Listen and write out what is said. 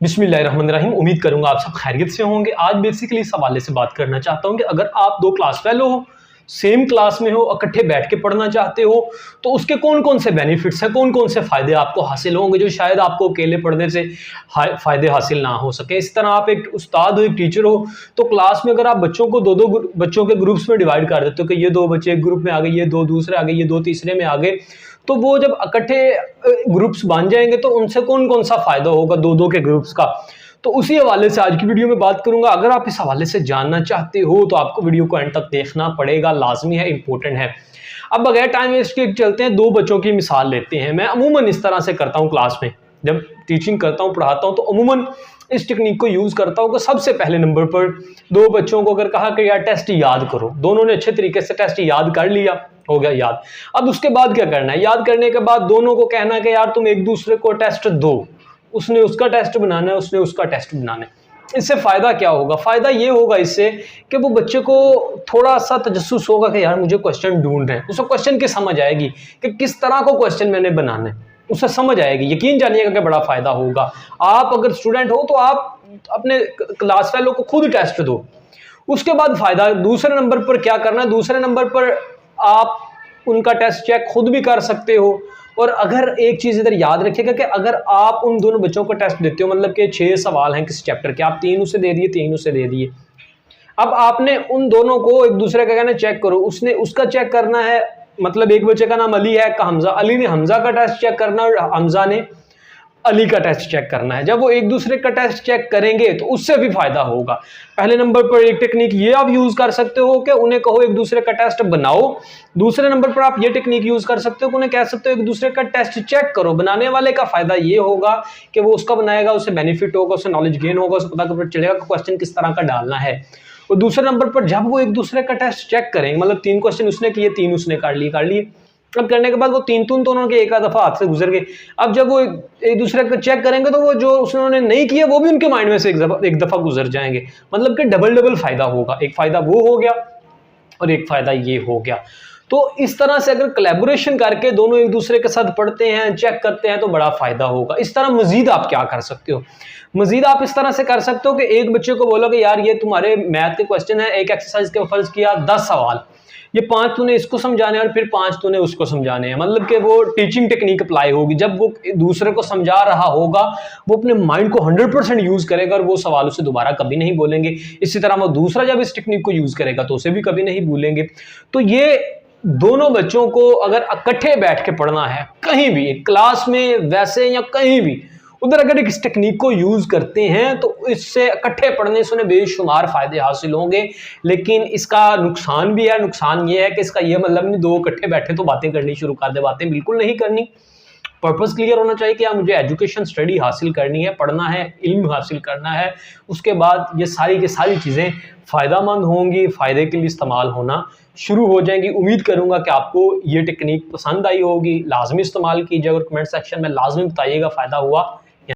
बिस्मिल्लाहिर्रहमानिर्रहीम। उम्मीद करूंगा आप सब खैरियत से होंगे। आज बेसिकली इस हवाले से बात करना चाहता हूं कि अगर आप दो क्लास फेलो हो, सेम क्लास में हो, इकट्ठे बैठ के पढ़ना चाहते हो तो उसके कौन कौन से बेनिफिट्स हैं, कौन कौन से फ़ायदे आपको हासिल होंगे जो शायद आपको अकेले पढ़ने से फ़ायदे हासिल ना हो सके। इस तरह आप एक उस्ताद हो, एक टीचर हो, तो क्लास में अगर आप बच्चों को दो दो बच्चों के ग्रुप्स में डिवाइड कर देते हो कि ये दो बच्चे एक ग्रुप में आ गए, ये दो दूसरे आ गए, ये दो तीसरे में आ गए, तो वो जब इकट्ठे ग्रुप्स बन जाएंगे तो उनसे कौन कौन सा फ़ायदा होगा दो दो के ग्रुप्स का, तो उसी हवाले से आज की वीडियो में बात करूंगा। अगर आप इस हवाले से जानना चाहते हो तो आपको वीडियो को एंड तक देखना पड़ेगा, लाजमी है, इंपॉर्टेंट है। अब बगैर टाइम वेस्ट के चलते हैं, दो बच्चों की मिसाल लेते हैं। मैं अमूमन इस तरह से करता हूं, क्लास में जब टीचिंग करता हूं, पढ़ाता हूं, तो अमूमन इस टेक्निक को यूज़ करता हूं कि सबसे पहले नंबर पर दो बच्चों को अगर कहा कि यार टेस्ट याद करो, दोनों ने अच्छे तरीके से टेस्ट याद कर लिया, हो गया याद। अब उसके बाद क्या करना है? याद करने के बाद दोनों को कहना है कि यार तुम एक दूसरे को टेस्ट दो, उसने उसका टेस्ट बनाना है, उसने उसका टेस्ट बनाना है। इससे फ़ायदा क्या होगा? फ़ायदा ये होगा इससे कि वो बच्चे को थोड़ा सा तजस्सुस होगा कि यार मुझे क्वेश्चन ढूंढ रहे हैं, उसे क्वेश्चन की समझ आएगी कि किस तरह को क्वेश्चन मैंने बनाना है, उसे समझ आएगी। यकीन जानिएगा कि बड़ा फ़ायदा होगा। आप अगर स्टूडेंट हो तो आप अपने क्लास फेलो को खुद टेस्ट दो। उसके बाद फ़ायदा दूसरे नंबर पर क्या करना है? दूसरे नंबर पर आप उनका टेस्ट चेक खुद भी कर सकते हो। और अगर एक चीज़ इधर याद रखिएगा कि अगर आप उन दोनों बच्चों को टेस्ट देते हो, मतलब कि 6 सवाल हैं किसी चैप्टर के, आप 3 उसे दे दिए, 3 उसे दे दिए। अब आपने उन दोनों को एक दूसरे का कहना चेक करो, उसने उसका चेक करना है, मतलब एक बच्चे का नाम अली है, का हमजा, अली ने हमजा का टेस्ट चेक करना और हमजा ने अली का टेस्ट चेक करना है। जब वो एक दूसरे का टेस्ट चेक करेंगे तो उससे भी फायदा होगा। पहले नंबर पर एक टेक्निक ये आप यूज कर सकते हो कि उन्हें कहो एक दूसरे का टेस्ट बनाओ। दूसरे नंबर पर आप ये टेक्निक यूज कर सकते हो कि उन्हें कह सकते हो एक दूसरे का टेस्ट चेक करो। बनाने वाले का फायदा ये होगा कि वो उसका बनाएगा, उससे बेनिफिट होगा, उससे नॉलेज गेन होगा, उसे पता चलेगा कि क्वेश्चन किस तरह का डालना है। और दूसरे नंबर पर जब वो एक दूसरे का टेस्ट चेक करेंगे, मतलब 3 क्वेश्चन उसने किए, 3 उसने कर लिए, अब करने के बाद वो तीन तो उन्होंने एक आध दफा हाथ से गुजर गए। अब जब वो एक दूसरे को चेक करेंगे तो वो जो उन्होंने नहीं किया वो भी उनके माइंड में से एक दफा गुजर जाएंगे। मतलब कि डबल फायदा होगा। एक फायदा वो हो गया और एक फायदा ये हो गया। तो इस तरह से अगर कोलैबोरेशन करके दोनों एक दूसरे के साथ पढ़ते हैं, चेक करते हैं, तो बड़ा फायदा होगा। इस तरह मजीद आप क्या कर सकते हो? मजीद आप इस तरह से कर सकते हो कि एक बच्चे को बोलो कि यार ये तुम्हारे मैथ के क्वेश्चन है, एक एक्सरसाइज के फर्ज किया 10 सवाल, ये 5 तूने इसको समझाने और फिर 5 तूने उसको समझाने हैं। मतलब कि वो टीचिंग टेक्निक अप्लाई होगी। जब वो दूसरे को समझा रहा होगा वो अपने माइंड को 100% यूज करेगा और वो सवाल उसे दोबारा कभी नहीं बोलेंगे। इसी तरह वो दूसरा जब इस टेक्निक को यूज करेगा तो उसे भी कभी नहीं भूलेंगे। तो ये दोनों बच्चों को अगर इकट्ठे बैठ के पढ़ना है, कहीं भी क्लास में वैसे या कहीं भी, उधर अगर इस टेक्निक को यूज करते हैं तो इससे इकट्ठे पढ़ने से उन्हें बेशुमार फायदे हासिल होंगे। लेकिन इसका नुकसान भी है। नुकसान ये है कि इसका ये मतलब नहीं दो इकट्ठे बैठे तो बातें करनी शुरू कर दे। बातें बिल्कुल नहीं करनी। पर्पस क्लियर होना चाहिए कि मुझे एजुकेशन स्टडी हासिल करनी है, पढ़ना है, इल्म हासिल करना है। उसके बाद ये सारी की सारी चीज़ें फ़ायदेमंद होंगी, फ़ायदे के लिए इस्तेमाल होना शुरू हो जाएंगी। उम्मीद करूंगा कि आपको ये टेक्निक पसंद आई होगी। लाजमी इस्तेमाल कीजिए और कमेंट सेक्शन में लाजमी बताइएगा फ़ायदा हुआ